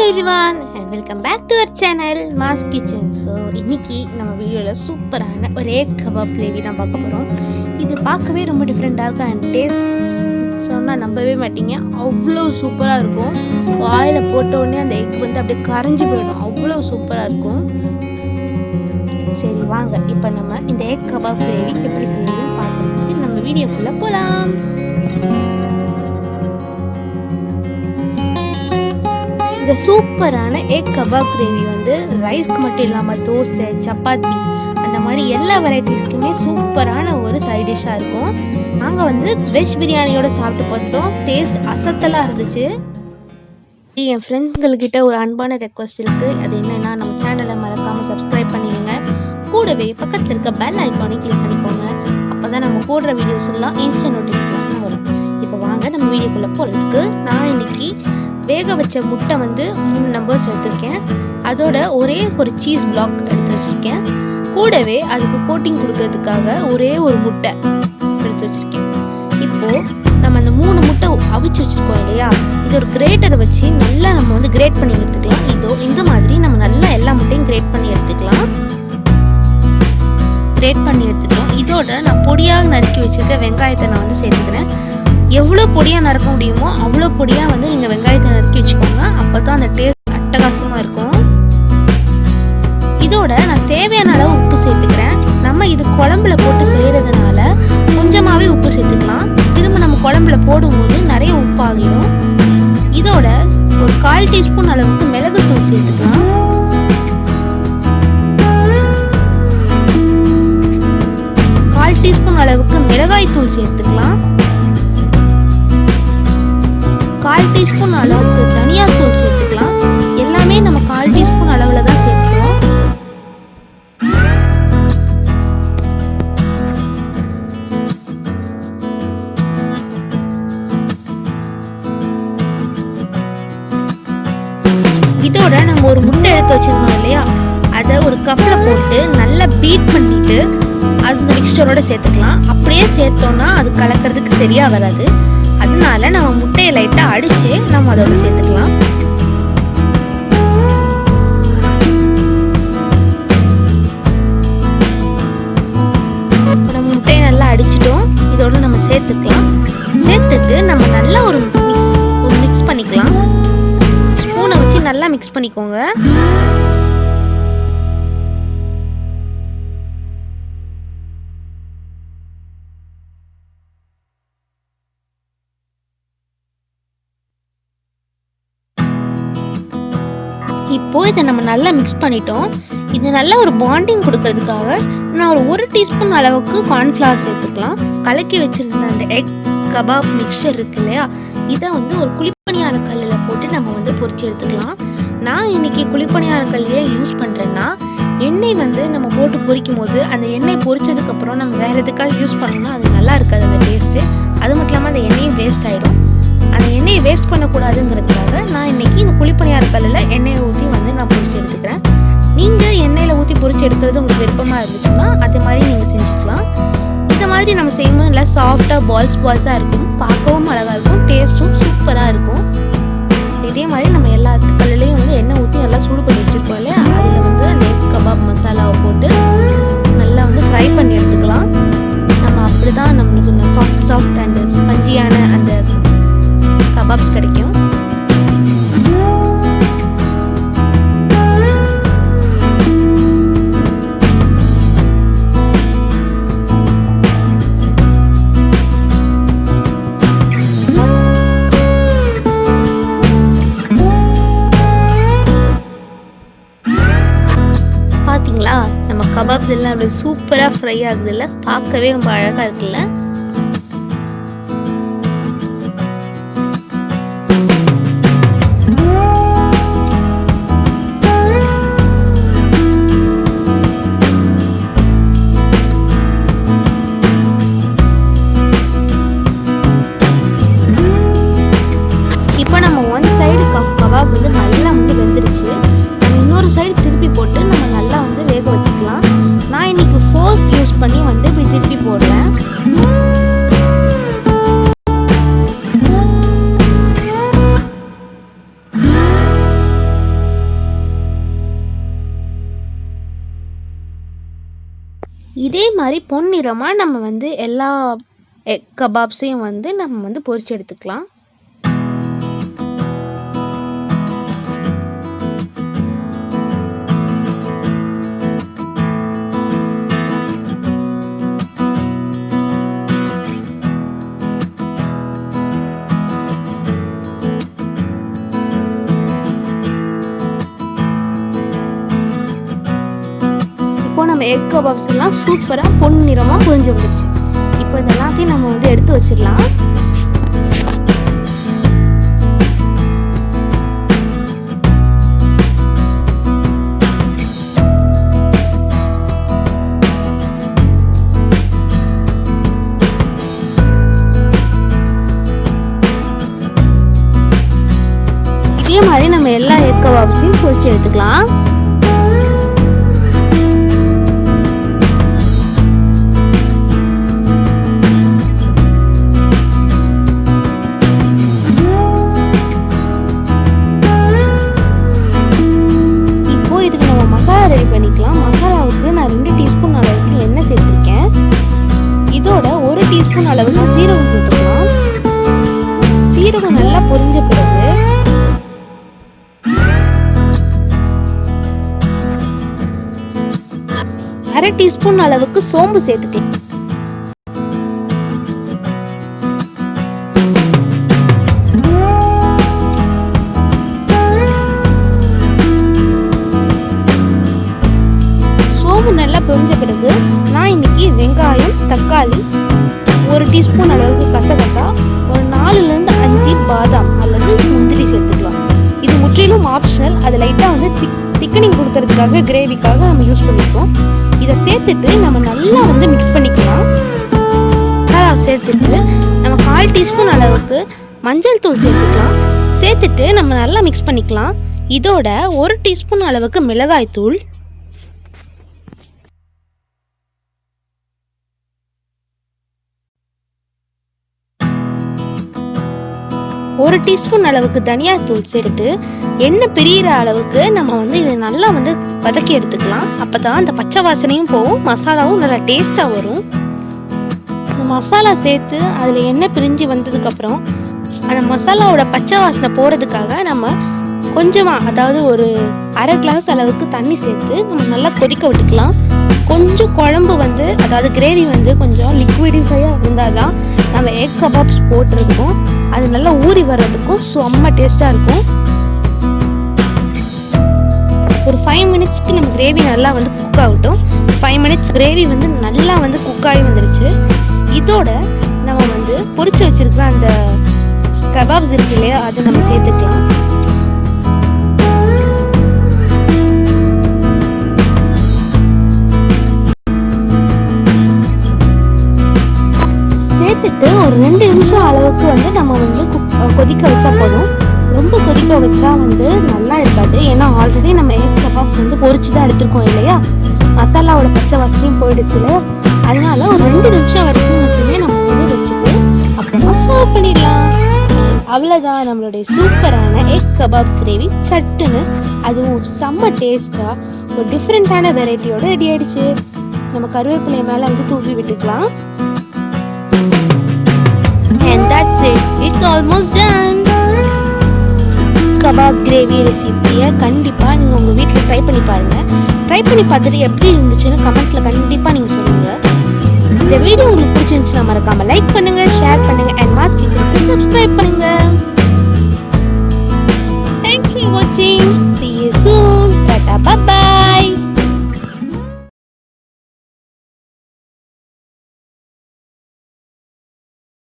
everyone and welcome back to our channel Ma's Kitchen. So இன்னைக்கு நம்ம வீடியோல சூப்பரான ஒரு egg kebab gravy தான் பார்க்க போறோம். இது பார்க்கவே ரொம்ப டிஃபரெண்டா இருக்கு and டேஸ்ட் சொன்னா நம்பவே மாட்டீங்க. அவ்வளோ சூப்பரா இருக்கும். ஆயில போட்ட உடனே அந்த எக் வந்து அப்படியே கரைஞ்சு போயிடும். அவ்வளோ சூப்பரா இருக்கும். சரி வாங்க இப்போ நம்ம இந்த egg kebab gravy எப்படி செய்யணும்னு பார்க்கிறதுக்கு நம்ம வீடியோக்குள்ள போலாம். இந்த சூப்பரான எக் கபாப் கிரேவி வந்து ரைஸ்க்கு மட்டும் இல்லாமல் தோசை சப்பாத்தி அந்த மாதிரி எல்லா வெரைட்டிஸ்க்குமே சூப்பரான ஒரு சைட் டிஷ்ஷாக இருக்கும். நாங்கள் வந்து வெஜ் பிரியாணியோட சாப்பிட்டு பார்த்தோம். டேஸ்ட் அசத்தலாக இருந்துச்சு. என் ஃப்ரெண்ட்ஸுங்கள்கிட்ட ஒரு அன்பான ரெக்வஸ்ட் இருக்குது. அது என்னென்னா நம்ம சேனலை மறக்காமல் சப்ஸ்கிரைப் பண்ணிடுங்க. கூடவே பக்கத்தில் இருக்க பெல் ஐக்கானை கிளிக் பண்ணிக்கோங்க. அப்போ தான் நம்ம போடுற வீடியோஸ் எல்லாம் இன்ஸ்டன்ட் நோட்டிஃபிகேஷன் வரும். இப்போ வாங்க நம்ம வீடியோக்குள்ளே போகிறதுக்கு நான் இன்னைக்கு வேக வச்ச முட்டை வந்து 3 நம்பர்ஸ் எடுத்துருக்கேன். அதோட ஒரே ஒரு சீஸ் பிளாக் எடுத்து வச்சுருக்கேன். கூடவே அதுக்கு கோட்டிங் கொடுக்கறதுக்காக ஒரே ஒரு முட்டை எடுத்து வச்சுருக்கேன். இப்போது நம்ம அந்த 3 முட்டை அவிச்சு வச்சுருக்கோம் இல்லையா, இது ஒரு கிரேட்டரை வச்சு நல்லா நம்ம வந்து கிரேட் பண்ணி எடுத்துக்கலாம். இதோ இந்த மாதிரி நம்ம நல்லா எல்லா முட்டையும் கிரேட் பண்ணி எடுத்துக்கலாம். கிரேட் பண்ணி எடுத்துக்கலாம். இதோட நான் பொடியாக நறுக்கி வச்சுருக்க வெங்காயத்தை நான் வந்து சேர்த்துக்கிறேன். எவ்வளோ பொடியாக நறுக்க முடியுமோ அவ்வளோ பொடியாக வந்து நீங்கள் வெங்காயத்தை நறுக்கி வச்சுக்கோங்க. அப்போ தான் அந்த டேஸ்ட் அட்டகாசமாக இருக்கும். இதோட நான் தேவையான அளவு உப்பு சேர்த்துக்கிறேன். நம்ம இது குழம்புல போட்டு செய்கிறதுனால கொஞ்சமாகவே உப்பு சேர்த்துக்கலாம். திரும்ப நம்ம குழம்புல போடும்போது நிறைய உப்பு ஆகிடும். இதோட ஒரு 1/4 டீஸ்பூன் அளவுக்கு மிளகுத்தூள் சேர்த்துக்கலாம். டீஸ்பூன் அளவுக்கு மிளகாய் தூள் சேர்த்துக்கலாம். 1/4 டீஸ்பூன் அளவுக்கு தனியா தூள் சேர்த்துக்கலாம். எல்லாமே நம்ம 1/4 டீஸ்பூன் அளவுல தான் சேர்த்துக்கிறோம். இதோட நம்ம ஒரு முட்டை எடுத்து வச்சிருந்தோம் இல்லையா, அதை ஒரு கப்ல போட்டு நல்லா பீட் பண்ணிட்டு அந்த மிக்சரோட சேர்த்துக்கலாம். அப்படியே சேர்த்தோம்னா அது கலக்கிறதுக்கு சரியா வராது. அதனால நம்ம முட்டையை லைட்டா அடிச்சு நம்ம அதோட சேர்த்துக்கலாம். நம்ம முட்டையை நல்லா அடிச்சிட்டோம். இதோட நம்ம சேர்த்துக்கலாம். சேர்த்துட்டு நம்ம நல்லா ஒரு மிக்ஸ் பண்ணிக்கலாம். ஸ்பூனை வச்சு நல்லா மிக்ஸ் பண்ணிக்கோங்க. இப்போ இதை நம்ம நல்லா மிக்ஸ் பண்ணிட்டோம். இது நல்லா ஒரு பாண்டிங் கொடுக்கறதுக்காக நான் ஒரு டீஸ்பூன் அளவுக்கு கார்ன்ஃப்ளவர் சேர்த்துக்கலாம். கலக்கி வச்சிருந்த அந்த எக் கபாப் மிக்சர் இருக்கு இல்லையா, இதை வந்து ஒரு குழிப்பணியார கல்லில் போட்டு நம்ம வந்து பொரிச்சு எடுத்துக்கலாம். நான் இன்னைக்கு குழிப்பணியார கல்லையே யூஸ் பண்ணுறேன்னா, எண்ணெய் வந்து நம்ம போட்டு பொரிக்கும் போது அந்த எண்ணெய் பொரிச்சதுக்கப்புறம் நம்ம வேறு எதுக்காக யூஸ் பண்ணோம்னா அது நல்லா இருக்காது அந்த டேஸ்ட்டு. அது மட்டும் இல்லாமல் அந்த எண்ணெயும் வேஸ்ட் ஆகிடும். அந்த எண்ணெயை வேஸ்ட் பண்ணக்கூடாதுங்கிறதுக்காக நான் இன்னைக்கு இந்த குழிப்பணியார கல்லில் எண்ணெயை ஊற்றி வந்து நான் பொரிச்சு எடுத்துக்கிறேன். நீங்கள் எண்ணெயில் ஊற்றி பொரிச்சு எடுக்கிறது உங்களுக்கு விருப்பமாக இருந்துச்சுன்னா அதே மாதிரி நீங்கள் செஞ்சுக்கலாம். இந்த மாதிரி நம்ம செய்யும்போது நல்லா சாஃப்டாக பால்ஸாக இருக்கும். பார்க்கவும் அழகாக இருக்கும். டேஸ்ட்டும் சூப்பராக இருக்கும். இதே மாதிரி நம்ம எல்லா கல்லுலையும் வந்து எண்ணெய் ஊற்றி நல்லா சூடு பண்ணி வச்சுருக்கோம் இல்லையா, அதில் வந்து அந்த எக் கபாப் மசாலாவை போட்டு நல்லா வந்து ஃப்ரை பண்ணி எடுத்துக்கலாம். நம்ம அப்படி தான் நம்மளுக்கு சாஃப்ட் அண்ட் ஸ்பஞ்சியான அந்த கபாப்ஸ் கிடைக்கும். பாத்தீங்களா, நம்ம கபாப்ஸ் எல்லாம் அப்படி சூப்பரா ஃப்ரை ஆகுது இல்ல, பார்க்கவே ரொம்ப அழகா இருக்குல்ல. கபாப் வந்து நல்லா வந்து வெந்துருச்சு. நம்ம இன்னொரு சைடு திருப்பி போட்டு நம்ம நல்லா வந்து வேக வச்சுக்கலாம். நான் இன்னைக்கு ஃபோர்க் யூஸ் பண்ணி வந்து இப்படி திருப்பி போடுறேன். இதே மாதிரி பொன்னிறமாக நம்ம வந்து எல்லா எக் கபாப்ஸையும் வந்து நம்ம வந்து பொரிச்சு எடுத்துக்கலாம். நம்ம எக் கபாப்ஸ் எல்லாம் சூப்பராக பொன்னிறமாக பொரிஞ்சு வந்துச்சு. இப்போ இது எல்லாத்தையும் நம்ம வந்து எடுத்து வச்சிடலாம். இதே மாதிரி நம்ம எல்லா எக் கபாப்ஸையும் பொரிச்சு எடுத்துக்கலாம். ரெடி பண்ணிக்கலாம். மசாலாவுக்கு நான் 2 டீஸ்பூன் அளவுக்கு எண்ணெய் சேர்த்துருக்கேன். இதோட 1 டீஸ்பூன் அளவுக்கு சீரகம் சேர்த்துக்கலாம். சீரகம் நல்லா பொரிஞ்ச பிறகு அரை டீஸ்பூன் அளவுக்கு சோம்பு சேர்த்துக்கலாம். நல்லா பொரிஞ்ச பிறகு நான் இன்னைக்கு வெங்காயம், தக்காளி, 1 டீஸ்பூன் அளவுக்கு கசகசா, ஒரு 4லேருந்து 5 பாதாம் அல்லது முந்திரி சேர்த்துக்கலாம். இது முற்றிலும் ஆப்ஷனல். அது லைட்டாக வந்து திக்கனிங் கொடுக்கறதுக்காக, கிரேவிக்காக நம்ம யூஸ் பண்ணிப்போம். இதை சேர்த்துட்டு நம்ம நல்லா வந்து மிக்ஸ் பண்ணிக்கலாம். சேர்த்துட்டு நம்ம 1/4 டீஸ்பூன் அளவுக்கு மஞ்சள் தூள் சேர்த்துக்கலாம். சேர்த்துட்டு நம்ம நல்லா மிக்ஸ் பண்ணிக்கலாம். இதோட 1 டீஸ்பூன் அளவுக்கு மிளகாய் தூள், 1 டீஸ்பூன் அளவுக்கு தனியா தூள் சேர்த்து எண்ணெய் பிரியிற அளவுக்கு நம்ம வந்து இதை நல்லா வந்து வதக்கி எடுத்துக்கலாம். அப்பதான் அந்த பச்சை வாசனையும் போகும், மசாலாவும் நல்லா டேஸ்டா வரும். இந்த மசாலா சேர்த்து அதுல எண்ணெய் பிரிஞ்சு வந்ததுக்கு அப்புறம் அந்த மசாலாவோட பச்சை வாசனை போறதுக்காக நம்ம கொஞ்சமா, அதாவது ஒரு அரை கிளாஸ் அளவுக்கு தண்ணி சேர்த்து நம்ம நல்லா கொதிக்க விட்டுக்கலாம். கொஞ்சம் குழம்பு வந்து, அதாவது கிரேவி வந்து கொஞ்சம் லிக்விடிஃபையா இருந்தாதான் நம்ம எக் கபாப்ஸ் போட்டுறதுக்கும் அது நல்லா ஊறி வர்றதுக்கும் செம்ம டேஸ்டா இருக்கும். ஒரு 5 மினிட்ஸ்க்கு நம்ம கிரேவி நல்லா வந்து குக் ஆகட்டும். 5 மினிட்ஸ் கிரேவி வந்து நல்லா வந்து குக் ஆகி வந்துருச்சு. இதோட நம்ம வந்து பொரிச்சு வச்சிருக்க அந்த கபாப்ஸ் இருக்கு இல்லையா, அதை நம்ம சேர்த்துக்கலாம். சேர்த்துட்டு ஒரு 2 நிமிஷம் அளவுக்கு வந்து நம்ம வந்து கொதிக்க வச்சா போதும். ரொம்ப கொதிக்க வச்சா வந்து நல்லா இருக்காது. ஏன்னா ஆல்ரெடி நம்ம எக் கபாப்ஸ் வந்து பொரிச்சு தான் எடுத்துருக்கோம் இல்லையா, மசாலாவோட பச்சை வாசனையும் போயிடுச்சு இல்லையா. அதனால ஒரு 2 நிமிஷம் வரைக்கும் மட்டுமே நம்ம வந்து வச்சுட்டு அப்புறமா சர்வ் பண்ணிடலாம். அவ்வளோதான், நம்மளுடைய சூப்பரான எக் கபாப் கிரேவி சட்டுன்னு, அதுவும் செம்ம டேஸ்டா ஒரு டிஃப்ரெண்டான வெரைட்டியோட ரெடி ஆயிடுச்சு. நம்ம கருவேப்பிலை மேலே வந்து தூவி விட்டுக்கலாம். And that's it. It's almost done. Kebab gravy ரெசிபியை கண்டிப்பாக நீங்கள் உங்கள் வீட்டில் ட்ரை பண்ணி பாருங்கள். ட்ரை பண்ணி பார்த்துட்டு எப்படி இருந்துச்சுன்னு கமெண்ட்டில் கண்டிப்பாக நீங்கள் சொல்லுங்கள். இந்த வீடியோ உங்களுக்கு பிடிச்சிருந்துச்சுன்னா மறக்காமல் லைக் பண்ணுங்கள், ஷேர் பண்ணுங்கள் அண்ட் மாஸ் கிச்சனுக்கு சப்ஸ்கிரைப் பண்ணுங்கள். Thanks for watching.